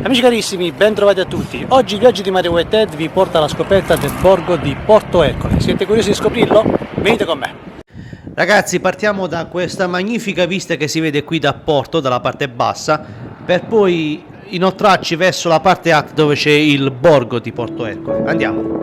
Amici carissimi, ben trovati a tutti. Oggi il viaggio di Mare Wet Ed vi porta alla scoperta del borgo di Porto Ercole. Siete curiosi di scoprirlo? Venite con me. Ragazzi, partiamo da questa magnifica vista che si vede qui da Porto, dalla parte bassa, per poi inoltrarci verso la parte alta dove c'è il borgo di Porto Ercole. Andiamo.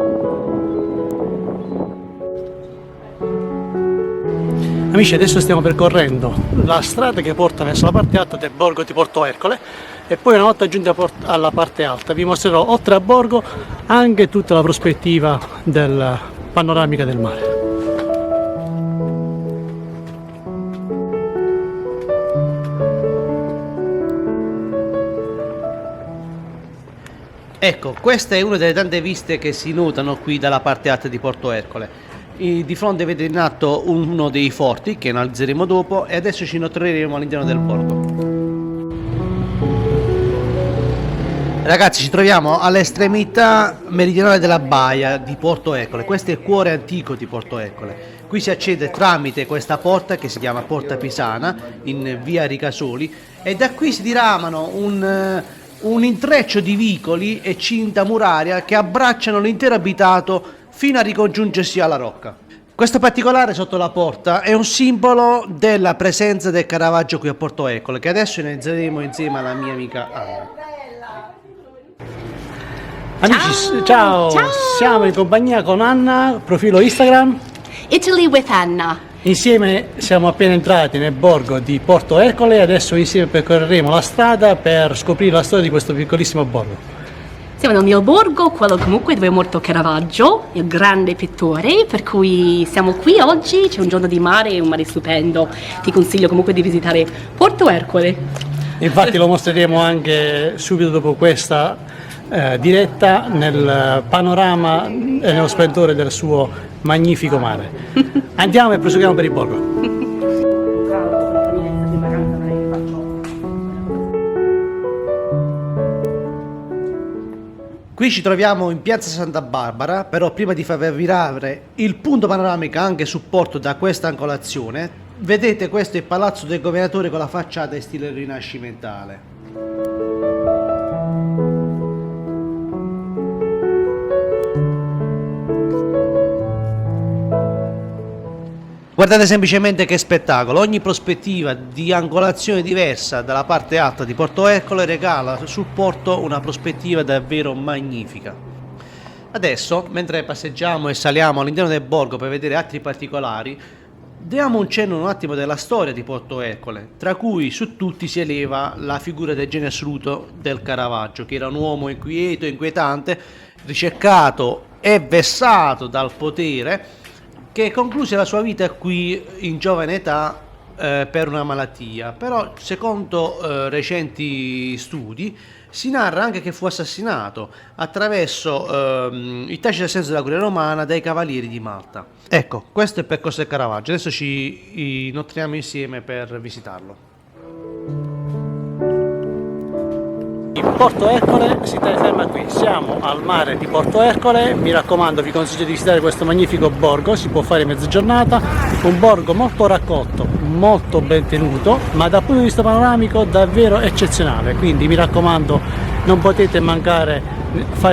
Amici, adesso stiamo percorrendo la strada che porta verso la parte alta del borgo di Porto Ercole e poi una volta giunti alla parte alta vi mostrerò oltre a borgo anche tutta la prospettiva panoramica del mare. Ecco, questa è una delle tante viste che si notano qui dalla parte alta di Porto Ercole. Di fronte vedete in atto uno dei forti che analizzeremo dopo e adesso ci inoltreremo all'interno del borgo. Ragazzi, ci troviamo all'estremità meridionale della baia di Porto Ercole. Questo è il cuore antico di Porto Ercole. Qui si accede tramite questa porta che si chiama Porta Pisana in via Ricasoli e da qui si diramano un intreccio di vicoli e cinta muraria che abbracciano l'intero abitato fino a ricongiungersi alla rocca. Questo particolare sotto la porta è un simbolo della presenza del Caravaggio qui a Porto Ercole, che adesso analizzeremo insieme alla mia amica Anna. Amici, ciao! Siamo in compagnia con Anna, profilo Instagram Italy with Anna. Insieme siamo appena entrati nel borgo di Porto Ercole e adesso insieme percorreremo la strada per scoprire la storia di questo piccolissimo borgo. Siamo nel mio borgo, quello comunque dove è morto Caravaggio, il grande pittore, per cui siamo qui oggi, c'è un giorno di mare, un mare stupendo. Ti consiglio comunque di visitare Porto Ercole. Infatti lo mostreremo anche subito dopo questa diretta nel panorama e nello splendore del suo magnifico mare. Andiamo e proseguiamo per il borgo. Qui ci troviamo in piazza Santa Barbara, però prima di farvi virare il punto panoramico anche su Porto da questa angolazione, vedete questo è il palazzo del governatore con la facciata in stile rinascimentale. Guardate semplicemente che spettacolo, ogni prospettiva di angolazione diversa dalla parte alta di Porto Ercole regala sul porto una prospettiva davvero magnifica. Adesso, mentre passeggiamo e saliamo all'interno del borgo per vedere altri particolari, diamo un cenno un attimo della storia di Porto Ercole, tra cui su tutti si eleva la figura del genio assoluto del Caravaggio, che era un uomo inquieto, inquietante, ricercato e vessato dal potere, che concluse la sua vita qui in giovane età per una malattia, però secondo recenti studi si narra anche che fu assassinato attraverso il tacito assenso della curia romana dai cavalieri di Malta. Ecco, questo è il percorso del Caravaggio, adesso ci inoltriamo insieme per visitarlo. Porto Ercole si ferma qui, siamo al mare di Porto Ercole, mi raccomando vi consiglio di visitare questo magnifico borgo, si può fare in mezza giornata, un borgo molto raccolto, molto ben tenuto, ma dal punto di vista panoramico davvero eccezionale, quindi mi raccomando non potete mancare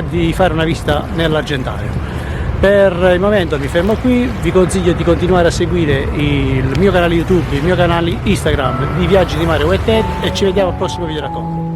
di fare una visita nell'Argentario. Per il momento mi fermo qui, vi consiglio di continuare a seguire il mio canale YouTube, il mio canale Instagram di Viaggi di Mare Wet Ed e ci vediamo al prossimo video racconto.